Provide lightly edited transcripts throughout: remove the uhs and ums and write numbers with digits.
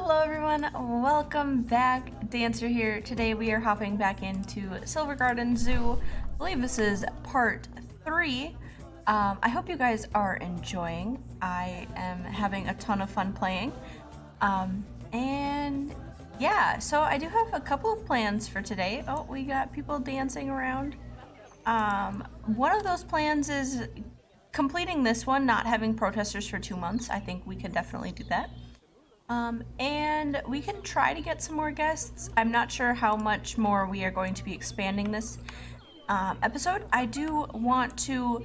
Hello everyone, welcome back. Dancer here. Today we are hopping back into Silver Garden Zoo. I believe this is part 3. I hope you guys are enjoying. I am having a ton of fun playing. And yeah, so I do have a couple of plans for today. Oh, we got people dancing around. One of those plans is completing this one, not having protesters for 2 months. I think we can definitely do that. And we can try to get some more guests. I'm not sure how much more we are going to be expanding this episode. I do want to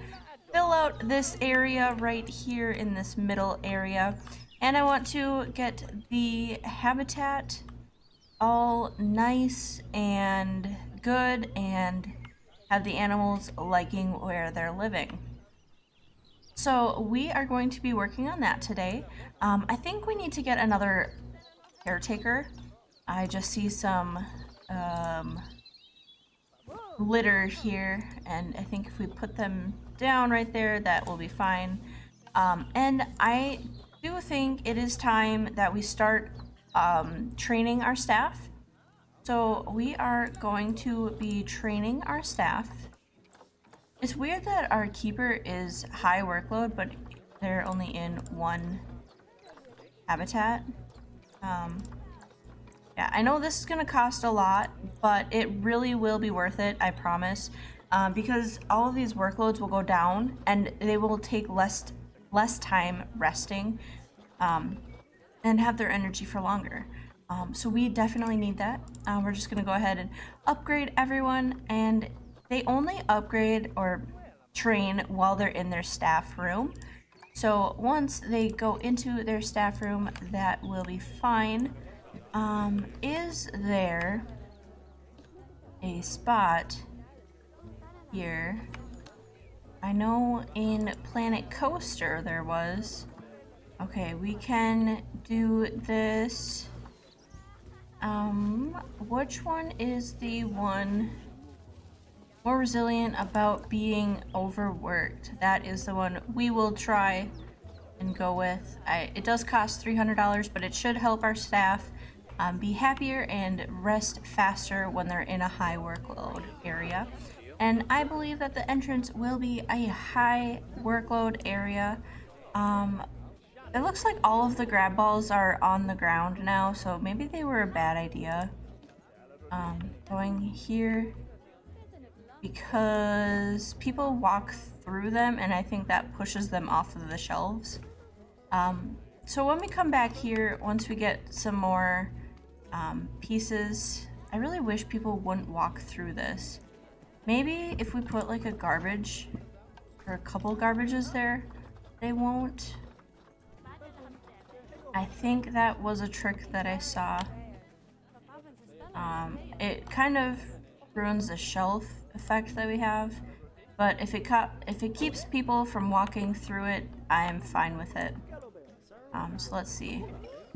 fill out this area right here in this middle area, and I want to get the habitat all nice and good and have the animals liking where they're living. So we are going to be working on that today. I think we need to get another caretaker. I just see some litter here, and I think if we put them down right there, that will be fine. And I do think it is time that we start training our staff. So we are going to be training our staff. It's weird that our keeper is high workload, but they're only in one habitat. Yeah, I know this is gonna cost a lot, but it really will be worth it, I promise. Because all of these workloads will go down and they will take less time resting and have their energy for longer. So we definitely need that. We're just gonna go ahead and upgrade everyone, and they only upgrade or train while they're in their staff room. So once they go into their staff room, that will be fine. Is there a spot here? I know in Planet Coaster there was. Okay, we can do this. Which one is the one more resilient about being overworked? That is the one we will try and go with. It does cost $300, but it should help our staff be happier and rest faster when they're in a high workload area. And I believe that the entrance will be a high workload area. It looks like all of the grab balls are on the ground now, so maybe they were a bad idea. Going here because people walk through them, and I think that pushes them off of the shelves. So when we come back here, once we get some more pieces, I really wish people wouldn't walk through this. Maybe if we put like a garbage or a couple garbages there, they won't. I think that was a trick that I saw. It kind of ruins the shelf effect that we have, but if it keeps people from walking through it, I am fine with it. So let's see.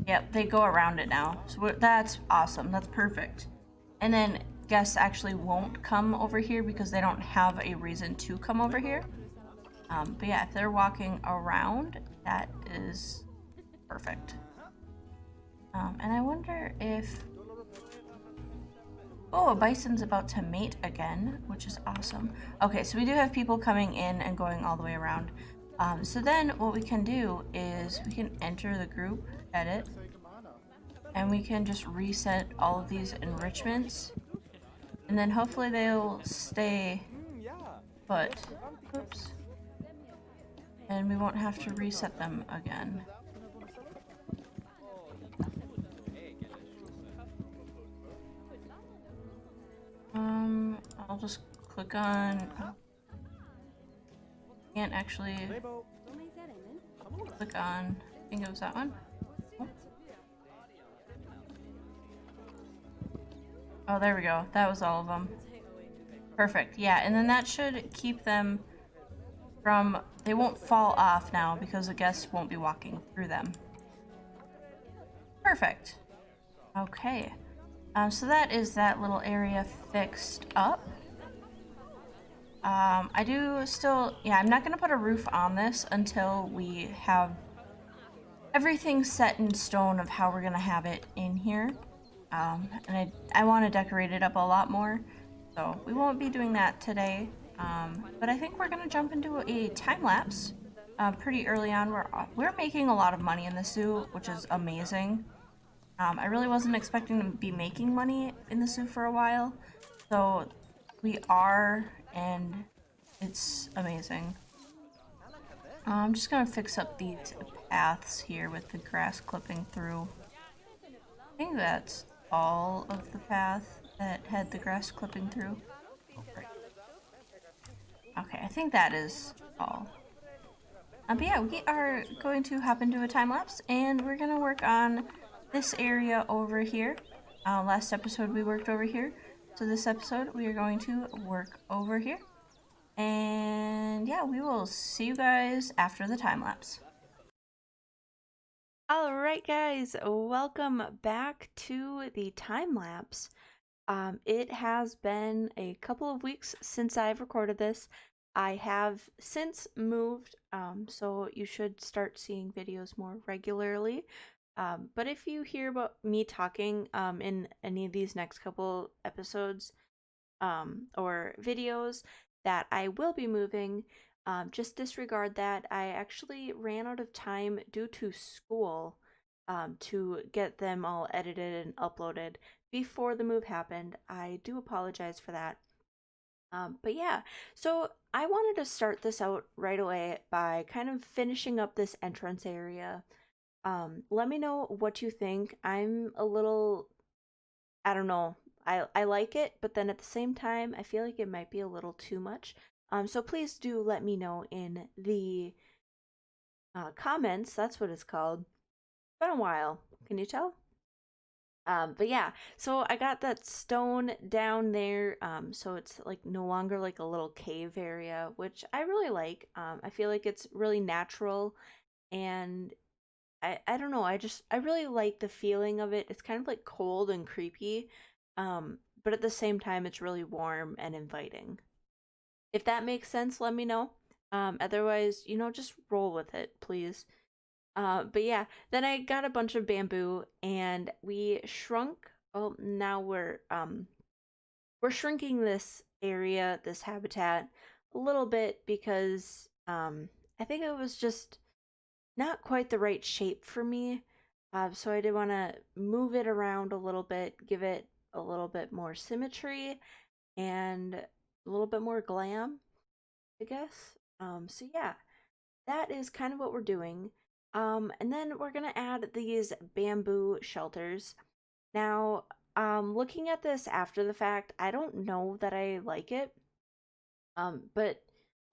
Yep, they go around it now. So that's awesome. That's perfect. And then guests actually won't come over here because they don't have a reason to come over here. But yeah, if they're walking around, that is perfect. And I wonder if... Oh, a bison's about to mate again, which is awesome. Okay, so we do have people coming in and going all the way around. So then what we can do is we can enter the group edit, and we can just reset all of these enrichments, and then hopefully they'll stay put. Oops. And we won't have to reset them again. I'll just click on... Can't actually click on... I think it was that one. Oh, there we go. That was all of them. Perfect. Yeah, and then that should keep them from... They won't fall off now because the guests won't be walking through them. Perfect. Okay. So that is that little area fixed up. I do still... Yeah, I'm not going to put a roof on this until we have everything's set in stone of how we're gonna have it in here. And I want to decorate it up a lot more, so we won't be doing that today. But I think we're gonna jump into a time lapse pretty early on. We're making a lot of money in the zoo, which is amazing. I really wasn't expecting to be making money in the zoo for a while, so we are, and it's amazing. I'm just gonna fix up these paths here with the grass clipping through. I think that's all of the path that had the grass clipping through. Right. Okay, I think that is all. But yeah, we are going to hop into a time lapse and we're gonna work on this area over here. Last episode we worked over here, so this episode we are going to work over here. And yeah, we will see you guys after the time lapse. Alright guys, welcome back to the time lapse. It has been a couple of weeks since I've recorded this. I have since moved, so you should start seeing videos more regularly. But if you hear about me talking in any of these next couple episodes or videos that I will be moving, just disregard that. I actually ran out of time due to school to get them all edited and uploaded before the move happened. I do apologize for that. But yeah, so I wanted to start this out right away by kind of finishing up this entrance area. Let me know what you think. I'm a little, I don't know. I like it, but then at the same time, I feel like it might be a little too much. So please do let me know in the comments. That's what it's called. It's been a while. Can you tell? But yeah, so I got that stone down there, so it's like no longer like a little cave area, which I really like. I feel like it's really natural, and I don't know, I really like the feeling of it. It's kind of like cold and creepy, but at the same time, it's really warm and inviting. If that makes sense, let me know. Otherwise, just roll with it, please. But yeah, then I got a bunch of bamboo and we shrunk. Oh, now we're shrinking this area, this habitat a little bit because I think it was just not quite the right shape for me. So I did want to move it around a little bit, give it a little bit more symmetry and a little bit more glam, I guess. So yeah, that is kind of what we're doing. And then we're gonna add these bamboo shelters. Now, looking at this after the fact, I don't know that I like it. But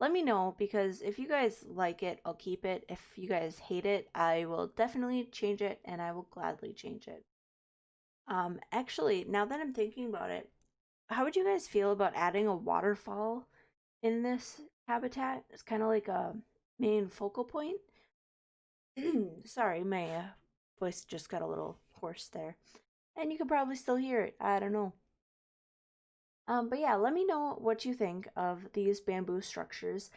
let me know because if you guys like it, I'll keep it. If you guys hate it, I will definitely change it and I will gladly change it. Actually, now that I'm thinking about it, how would you guys feel about adding a waterfall in this habitat? It's kind of like a main focal point. Sorry, my voice just got a little hoarse there. And you can probably still hear it. I don't know. But yeah, let me know what you think of these bamboo structures.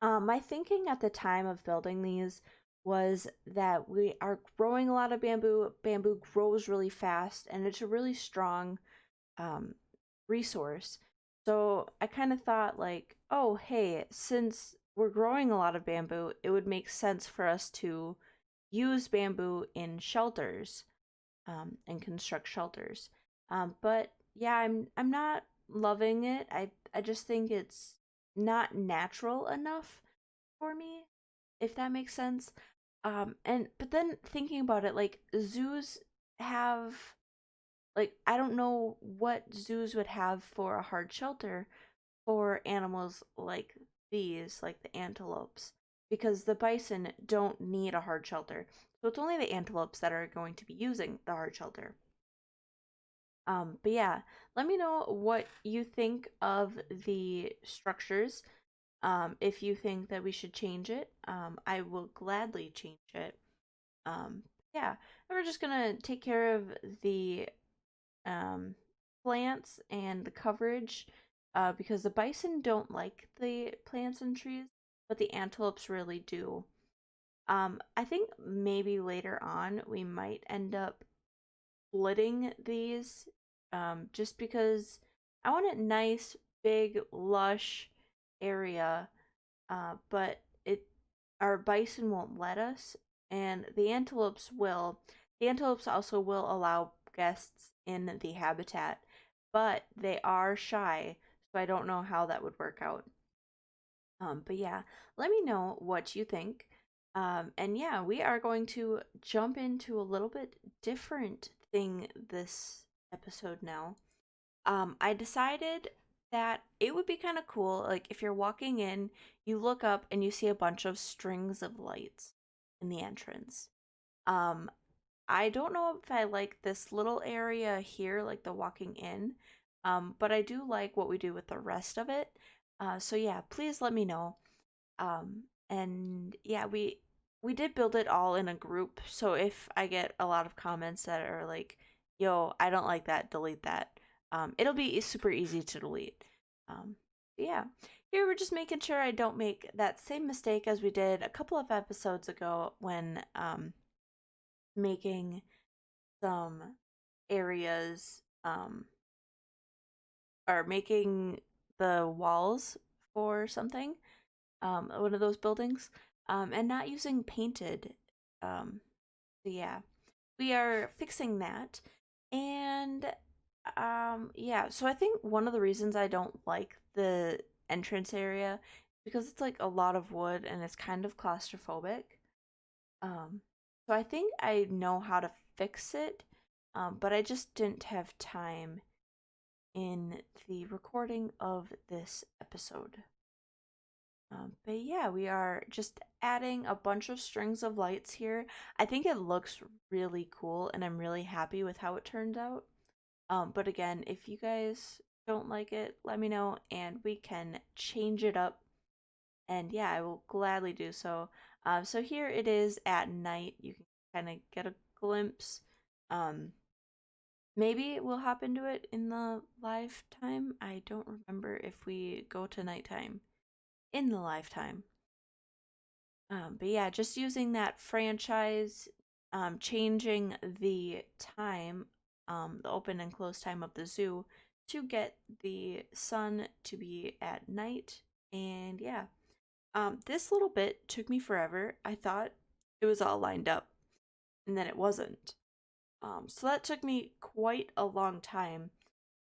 My thinking at the time of building these was that we are growing a lot of bamboo. Bamboo grows really fast and it's a really strong um, resource. So I kind of thought, like, oh, hey, since we're growing a lot of bamboo, it would make sense for us to use bamboo in shelters and construct shelters. But yeah, I'm not loving it. I just think it's not natural enough for me, if that makes sense. And but then thinking about it, like zoos have like I don't know what zoos would have for a hard shelter for animals like these, like the antelopes, because the bison don't need a hard shelter. So it's only the antelopes that are going to be using the hard shelter. But yeah, let me know what you think of the structures. If you think that we should change it, I will gladly change it. Um, yeah, and we're just gonna take care of the um, plants and the coverage because the bison don't like the plants and trees, but the antelopes really do. I think maybe later on we might end up splitting these, just because I want a nice, big, lush area, but our bison won't let us, and the antelopes will. The antelopes also will allow guests in the habitat, but they are shy, so I don't know how that would work out. But yeah, let me know what you think. And yeah, we are going to jump into a little bit different thing this episode now. I decided that it would be kind of cool, like if you're walking in, you look up and you see a bunch of strings of lights in the entrance. Um, I don't know if I like this little area here, like the walking in, but I do like what we do with the rest of it. So yeah, please let me know. And yeah, we did build it all in a group. So if I get a lot of comments that are like, "Yo, I don't like that, delete that." It'll be super easy to delete. Um, yeah. Here we're just making sure I don't make that same mistake as we did a couple of episodes ago when making some areas or making the walls for something, one of those buildings, and not using painted. So yeah, we are fixing that, and yeah. So I think one of the reasons I don't like the entrance area because it's like a lot of wood and it's kind of claustrophobic. Um, so I think I know how to fix it, but I just didn't have time in the recording of this episode. But yeah, we are just adding a bunch of strings of lights here. I think it looks really cool and I'm really happy with how it turned out. But again, if you guys don't like it, let me know and we can change it up. And yeah, I will gladly do so. So here it is at night. You can kind of get a glimpse. Um, Maybe we'll hop into it in the live time. I don't remember if we go to nighttime in the lifetime. But yeah, just using that franchise, changing the time, the open and close time of the zoo to get the sun to be at night. And yeah, this little bit took me forever. I thought it was all lined up, and then it wasn't. So that took me quite a long time.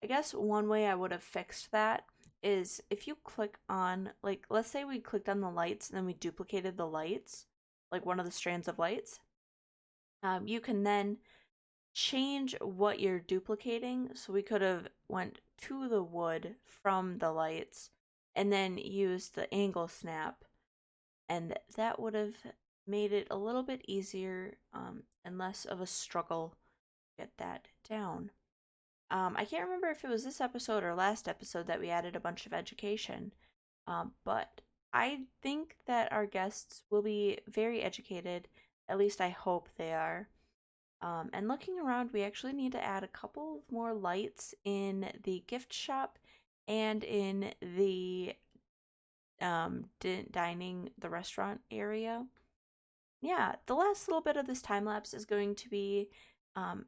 I guess one way I would have fixed that is if you click on, like, let's say we clicked on the lights and then we duplicated the lights, like one of the strands of lights, you can then change what you're duplicating. So we could have went to the wood from the lights and then used the angle snap, and that would have made it a little bit easier and less of a struggle to get that down. I can't remember if it was this episode or last episode that we added a bunch of education, but I think that our guests will be very educated. At least I hope they are. And looking around, we actually need to add a couple more lights in the gift shop and in the dining, the restaurant area. Yeah, the last little bit of this time lapse is going to be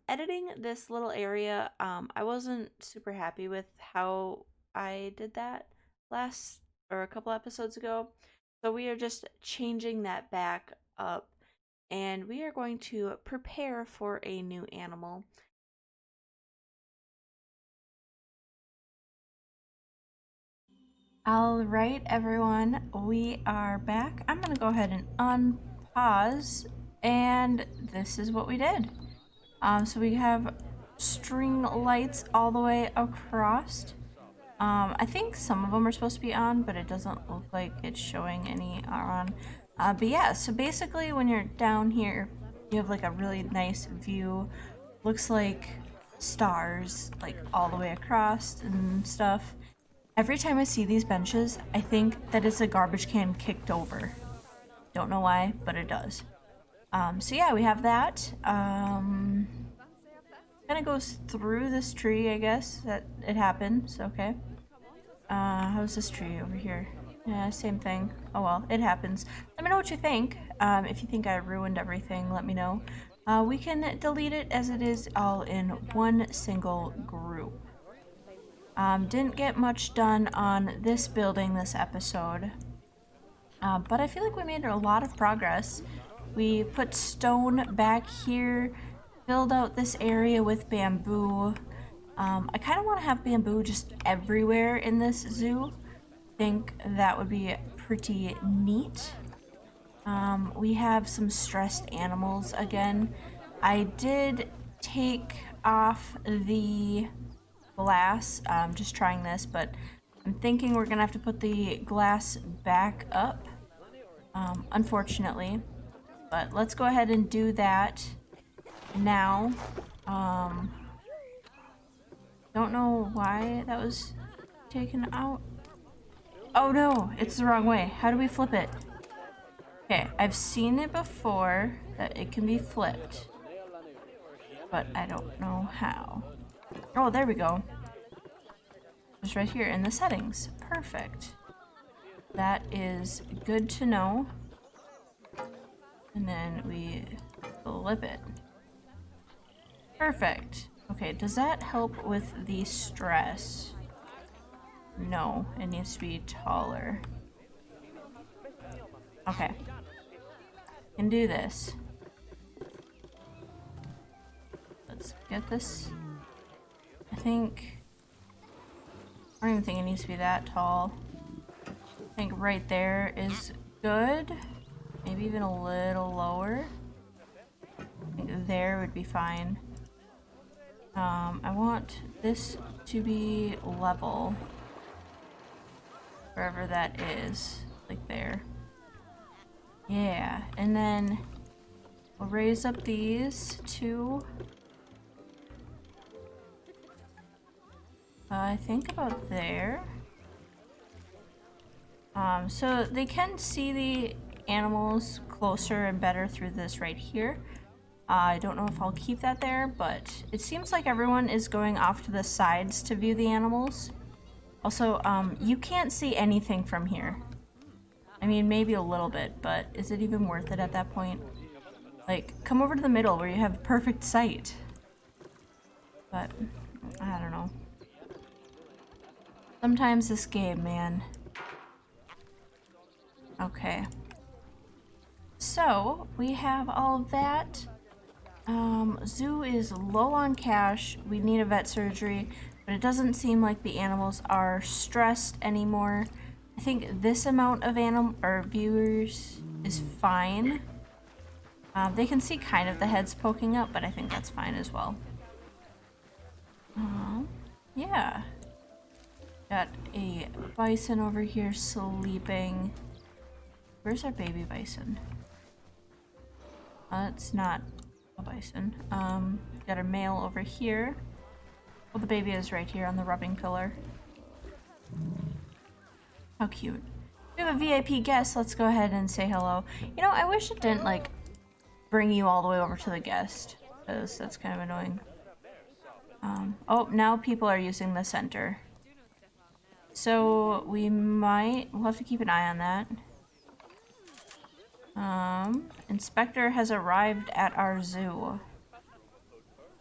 editing this little area. I wasn't super happy with how I did that last or a couple episodes ago. So we are just changing that back up and we are going to prepare for a new animal. All right, everyone, we are back. I'm going to go ahead and unpause, and this is what we did. So we have string lights all the way across. I think some of them are supposed to be on, but it doesn't look like it's showing any are on. But yeah, so basically when you're down here, you have like a really nice view. Looks like stars like all the way across and stuff. Every time I see these benches, I think that it's a garbage can kicked over. Don't know why, but it does. So yeah, we have that. Kind of goes through this tree, I guess, that it happens. Okay. How's this tree over here? Yeah, same thing. Oh well, it happens. Let me know what you think. If you think I ruined everything, let me know. We can delete it as it is all in one single group. Didn't get much done on this building this episode, but I feel like we made a lot of progress. We put stone back here, filled out this area with bamboo. I kind of want to have bamboo just everywhere in this zoo. I think that would be pretty neat. We have some stressed animals again. I did take off the glass, just trying this, but I'm thinking we're gonna have to put the glass back up, unfortunately. But let's go ahead and do that now. Don't know why that was taken out. Oh no, it's the wrong way. How do we flip it? Okay, I've seen it before that it can be flipped, but I don't know how. Oh, there we go. Just right here in the settings. Perfect. That is good to know. And then we flip it. Perfect. Okay, does that help with the stress? No, it needs to be taller. Okay. Can do this. Let's get this. I don't even think it needs to be that tall. I think right there is good. Maybe even a little lower. I think there would be fine. I want this to be level. Wherever that is. Like there. Yeah, and then we'll raise up these two. I think about there. So they can see the animals closer and better through this right here. I don't know if I'll keep that there, but it seems like everyone is going off to the sides to view the animals. Also, you can't see anything from here. I mean, maybe a little bit, but is it even worth it at that point? Like, come over to the middle where you have perfect sight. But, I don't know. Sometimes this game, man. Okay. So, we have all of that. Zoo is low on cash. We need a vet surgery, but it doesn't seem like the animals are stressed anymore. I think this amount of viewers is fine. They can see kind of the heads poking up, but I think that's fine as well. Yeah. Got a bison over here sleeping. Where's our baby bison? It's not a bison. Got our male over here. Well, the baby is right here on the rubbing pillar. How cute. We have a VIP guest. Let's go ahead and say hello. You know, I wish it didn't, like, bring you all the way over to the guest, because that's kind of annoying. Oh, now people are using the center. So we'll have to keep an eye on that. Inspector has arrived at our zoo.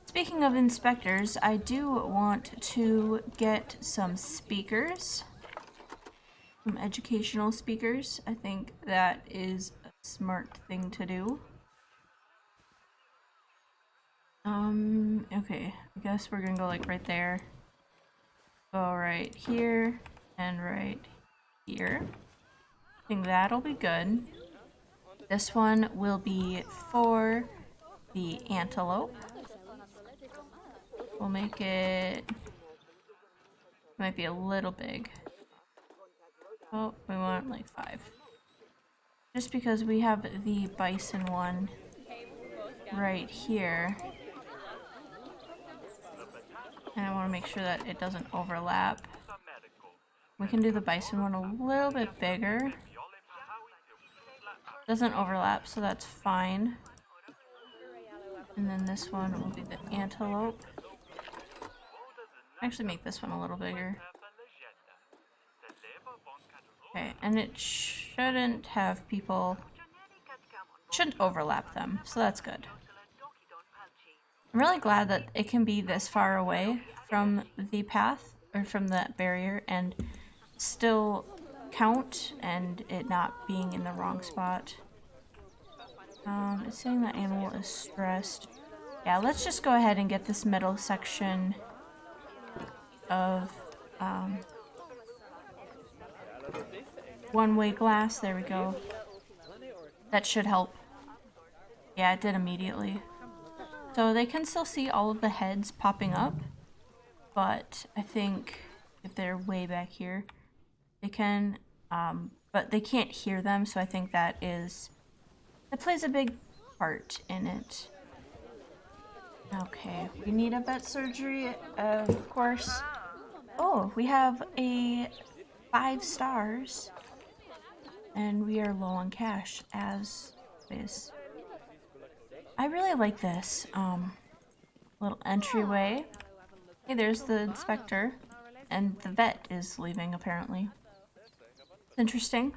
Speaking of inspectors, I do want to get some speakers. Some educational speakers. I think that is a smart thing to do. Okay. I guess we're gonna go like right there. Go right here and right here. I think that'll be good. This one will be for the antelope. We'll make it... might be a little big. Oh, we want like 5. Just because we have the bison one right here. And I want to make sure that it doesn't overlap. We can do the bison one a little bit bigger. Doesn't overlap, so that's fine. And then this one will be the antelope. Actually make this one a little bigger. Okay, and it shouldn't have people shouldn't overlap them, so that's good. I'm really glad that it can be this far away from the path, or from the barrier, and still count, and it not being in the wrong spot. It's saying that animal is stressed. Yeah, let's just go ahead and get this middle section of one-way glass. There we go. That should help. Yeah, it did immediately. So they can still see all of the heads popping up, but I think if they're way back here, they can, but they can't hear them, so I think that plays a big part in it. Okay, we need a vet surgery, of course. Oh, we have a 5 stars, and we are low on cash, as is. I really like this, little entryway. Hey, there's the inspector, and the vet is leaving, apparently. Interesting.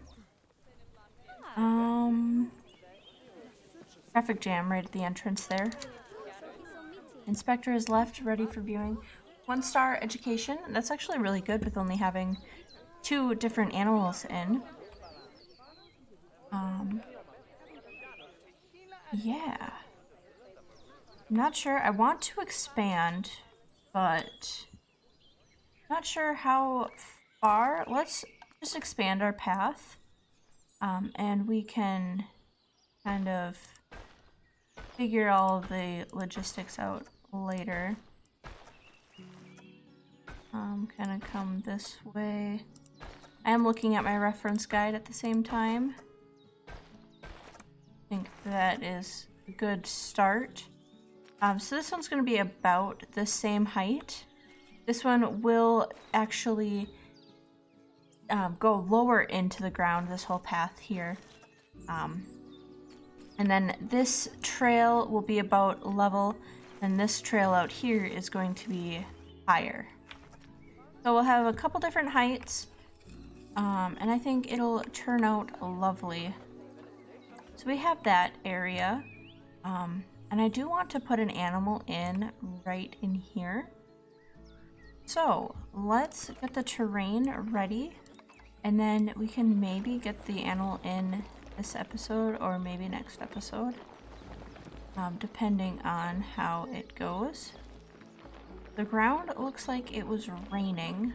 Traffic jam right at the entrance there. Inspector is left, ready for viewing. 1-star education. That's actually really good with only having 2 different animals in. Yeah. I'm not sure. I want to expand, but not sure how far. Let's just expand our path, and we can kind of figure all the logistics out later. Kind of come this way. I am looking at my reference guide at the same time. I think that is a good start. So this one's going to be about the same height. This one will actually go lower into the ground, this whole path here. And then this trail will be about level, and this trail out here is going to be higher. So we'll have a couple different heights, and I think it'll turn out lovely. So we have that area, and I do want to put an animal in right in here. So let's get the terrain ready, and then we can maybe get the animal in this episode or maybe next episode, depending on how it goes. The ground looks like it was raining.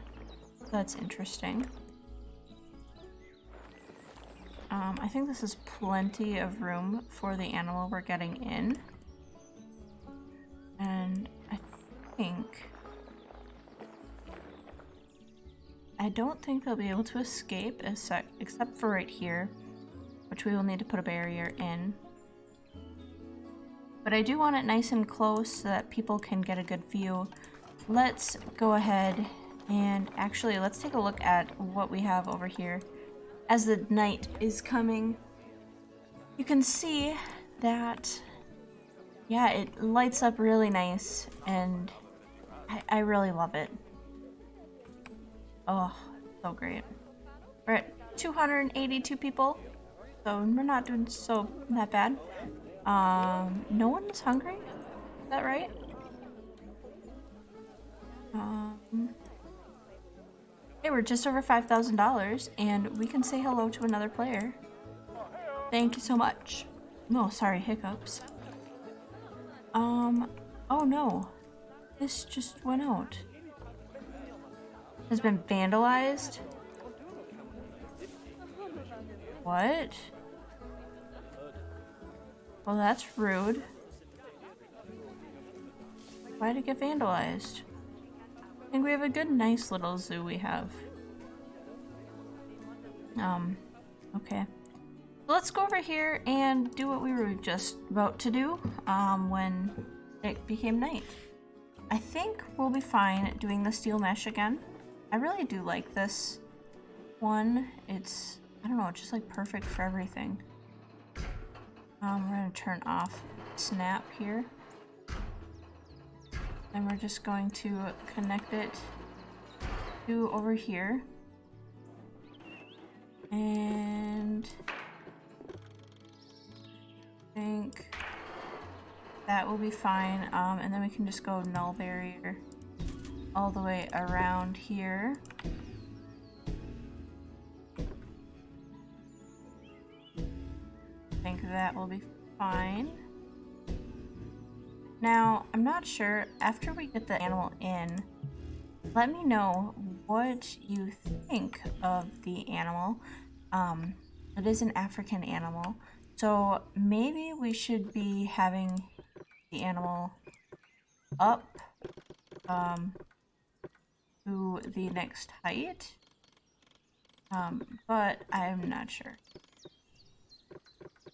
That's interesting. I think this is plenty of room for the animal we're getting in. And I don't think they'll be able to escape except for right here, which we will need to put a barrier in. But I do want it nice and close so that people can get a good view. Let's go ahead and actually let's take a look at what we have over here. As the night is coming, you can see that, yeah, it lights up really nice, and I really love it. Oh, so great. We're at 282 people, so we're not doing that bad. No one's hungry? Is that right? Hey, we're just over $5,000, and we can say hello to another player. Thank you so much. No, sorry, hiccups. Oh no. This just went out. Has been vandalized? What? Well, that's rude. Why'd it get vandalized? I think we have a good, nice little zoo we have. Okay. So let's go over here and do what we were just about to do, when it became night. I think we'll be fine doing the steel mesh again. I really do like this one. It's, I don't know, just like perfect for everything. We're gonna turn off snap here. And we're just going to connect it to over here. And think that will be fine. And then we can just go null barrier all the way around here. I think that will be fine. Now, I'm not sure, after we get the animal in, let me know what you think of the animal. It is an African animal, so maybe we should be having the animal up to the next height, but I'm not sure.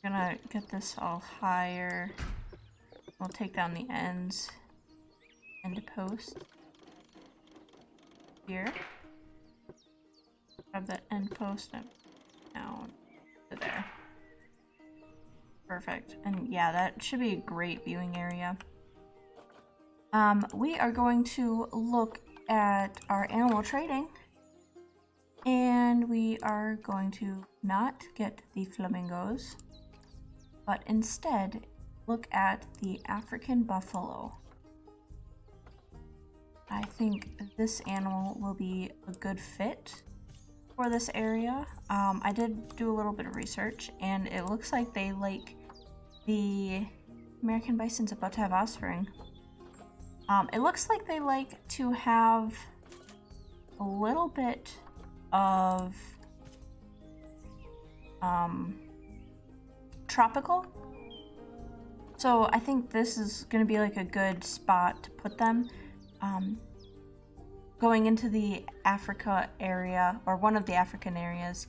I'm gonna get this all higher. We'll take down the ends and post here. Grab that end post and down to there. Perfect. And yeah, that should be a great viewing area. We are going to look at our animal trading, and we are going to not get the flamingos, but instead look at the African buffalo. I think this animal will be a good fit for this area. I did do a little bit of research, and it looks like they like the American bison's about to have offspring. It looks like they like to have a little bit of tropical. So I think this is going to be like a good spot to put them. Going into the Africa area, or one of the African areas,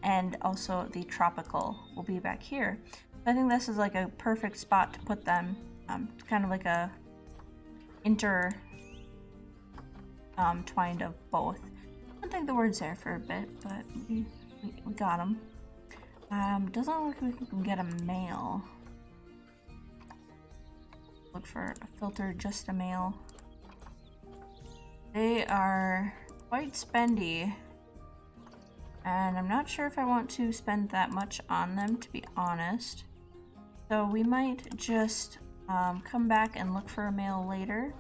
and also the tropical will be back here. I think this is like a perfect spot to put them. It's kind of like a twined of both. I don't think the word's there for a bit, but we got them. Doesn't look like we can get a male. Look for a filter, just a male. They are quite spendy, and I'm not sure if I want to spend that much on them, to be honest. So we might just come back and look for a male later.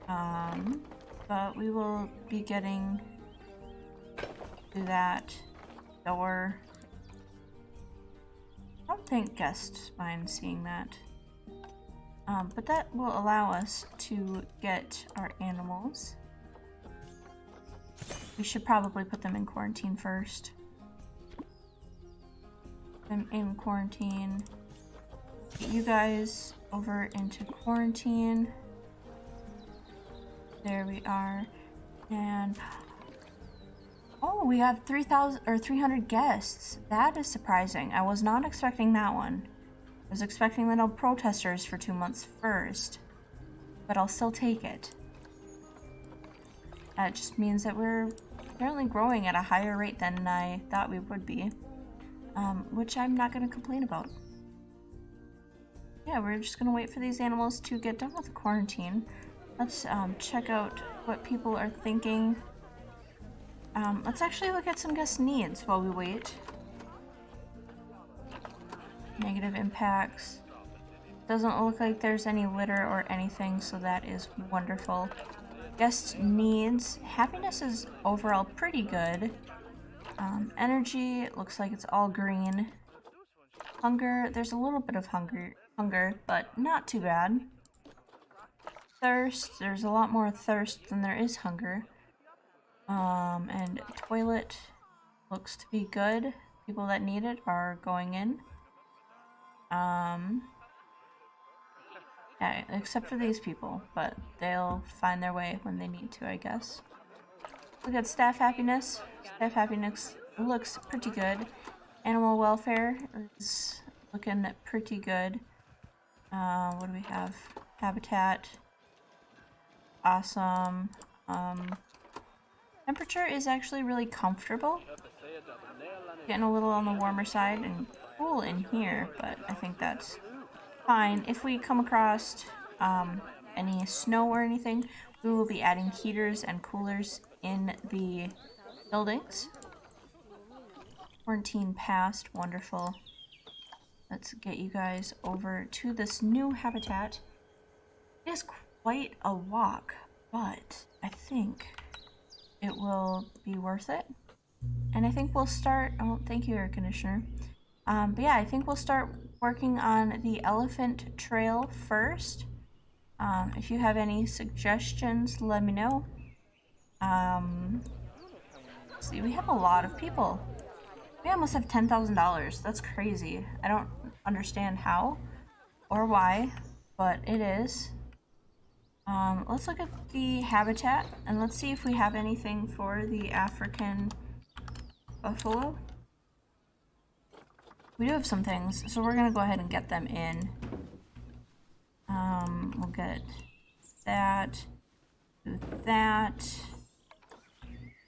But we will be getting to that door. I don't think guests mind seeing that. But that will allow us to get our animals. We should probably put them in quarantine first. Put them in quarantine. Get you guys over into quarantine. There we are. And oh, we have 3,000 or 300 guests. That is surprising. I was not expecting that one. I was expecting the no protesters for 2 months first, but I'll still take it. That just means that we're apparently growing at a higher rate than I thought we would be, which I'm not going to complain about. Yeah, we're just going to wait for these animals to get done with the quarantine. Let's check out what people are thinking. Let's actually look at some guest needs while we wait. Negative impacts. Doesn't look like there's any litter or anything, so that is wonderful. Guest needs. Happiness is overall pretty good. Energy, it looks like it's all green. Hunger, there's a little bit of hunger, but not too bad. Thirst, there's a lot more thirst than there is hunger. And toilet looks to be good. People that need it are going in. Yeah, except for these people, but they'll find their way when they need to, I guess. Look at staff happiness. Staff happiness looks pretty good. Animal welfare is looking pretty good. What do we have? Habitat. Awesome. Temperature is actually really comfortable. Getting a little on the warmer side and cool in here, but I think that's fine. If we come across any snow or anything, we will be adding heaters and coolers in the buildings. Quarantine passed, wonderful. let's get you guys over to this new habitat. It is quite a walk, but I think it will be worth it. And I think we'll start, oh, thank you, air conditioner. But yeah, I think we'll start working on the elephant trail first. If you have any suggestions, let me know. See, we have a lot of people. We almost have $10,000. That's crazy. I don't understand how or why, but it is. Let's look at the habitat and let's see if we have anything for the African buffalo. We do have some things, so we're gonna go ahead and get them in. We'll get that, do that,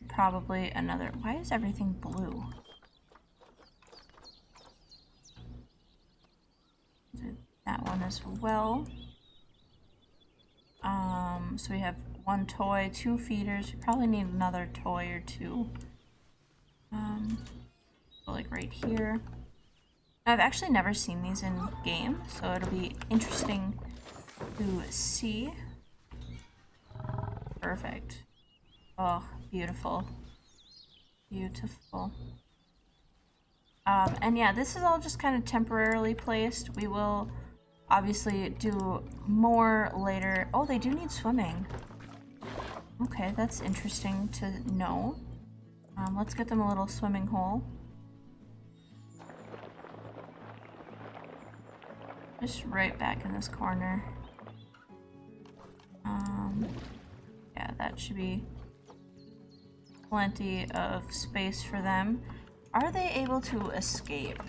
probably another. Why is everything blue? Do that one as well. So we have one toy, 2 feeders. We probably need another toy or 2. So like right here. I've actually never seen these in game, so it'll be interesting to see. Perfect. Oh, beautiful. Beautiful. And yeah, this is all just kind of temporarily placed. We will obviously do more later. Oh, they do need swimming. Okay, that's interesting to know. Let's get them a little swimming hole. Just right back in this corner. Yeah, that should be plenty of space for them. Are they able to escape?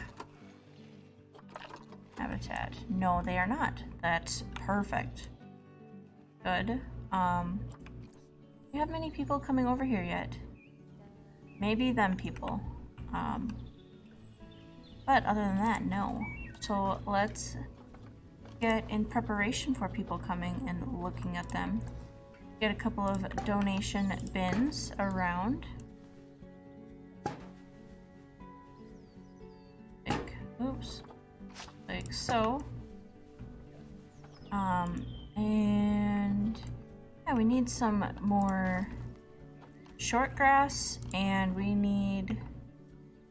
Habitat. No, they are not. That's perfect. Good. Do you have many people coming over here yet? Maybe them people. But other than that, no. So let's get in preparation for people coming and looking at them. Get a couple of donation bins around. Oops. Like so. And yeah, we need some more short grass and we need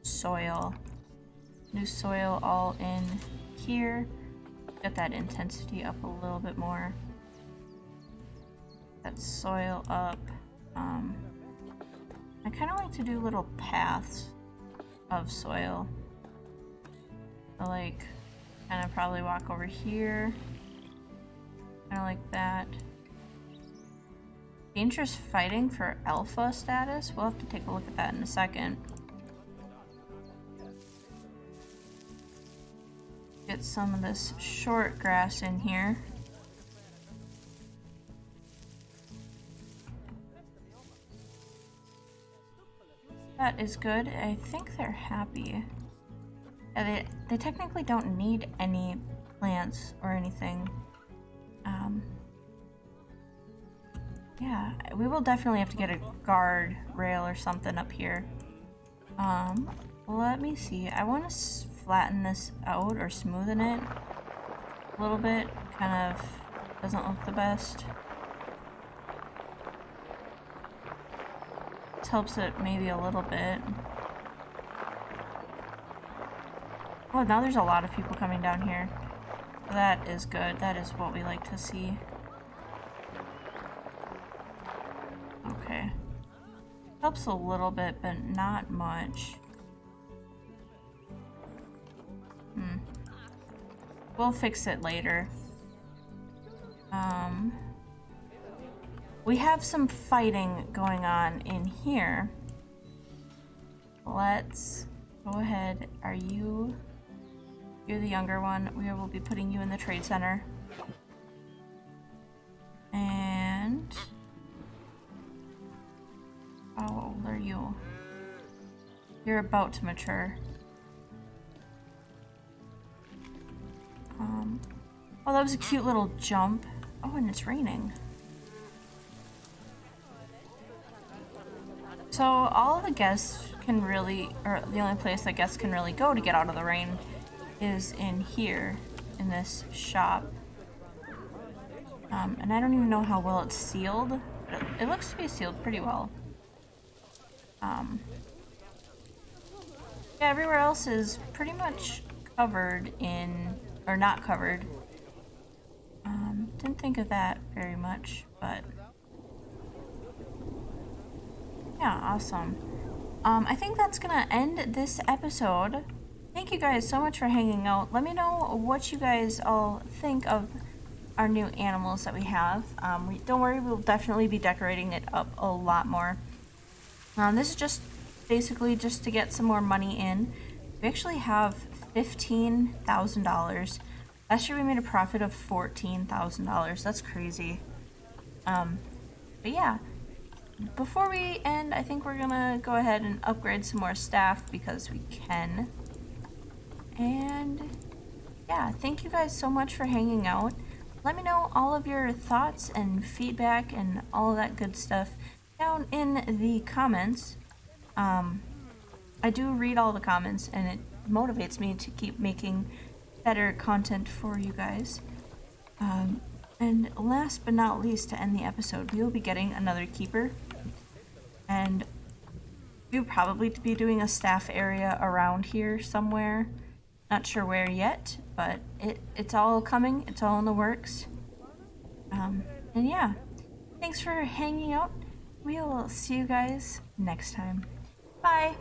soil. New soil all in here. Get that intensity up a little bit more. That soil up. I kind of like to do little paths of soil. So like, kind of probably walk over here. Kind of like that. Dangerous fighting for alpha status? We'll have to take a look at that in a second. Get some of this short grass in here. That is good. I think they're happy. They technically don't need any plants or anything. Yeah, we will definitely have to get a guard rail or something up here. Let me see. I want to flatten this out or smoothen it a little bit. Kind of doesn't look the best. This helps it maybe a little bit. Oh, now there's a lot of people coming down here. That is good. That is what we like to see. Okay. Helps a little bit, but not much. We'll fix it later. We have some fighting going on in here. Let's go ahead. You're the younger one. We will be putting you in the trade center. And how old are you? You're about to mature. Oh, that was a cute little jump. Oh, and it's raining. So all the guests can really, or the only place that guests can really go to get out of the rain is in here, in this shop. And I don't even know how well it's sealed, but it looks to be sealed pretty well. Yeah, everywhere else is pretty much covered in, or not covered. Didn't think of that very much, but yeah, awesome. I think that's gonna end this episode. Thank you guys so much for hanging out. Let me know what you guys all think of our new animals that we have. Don't worry, we'll definitely be decorating it up a lot more. This is just basically just to get some more money in. We actually have $15,000. Last year we made a profit of $14,000. That's crazy. But yeah, before we end, I think we're gonna go ahead and upgrade some more staff because we can. And yeah, thank you guys so much for hanging out. Let me know all of your thoughts and feedback and all of that good stuff down in the comments. I do read all the comments and it motivates me to keep making better content for you guys. And last but not least, to end the episode, we will be getting another keeper. And we'll probably be doing a staff area around here somewhere. Not sure where yet, but it's all coming. It's all in the works. And yeah, thanks for hanging out. We'll see you guys next time. Bye!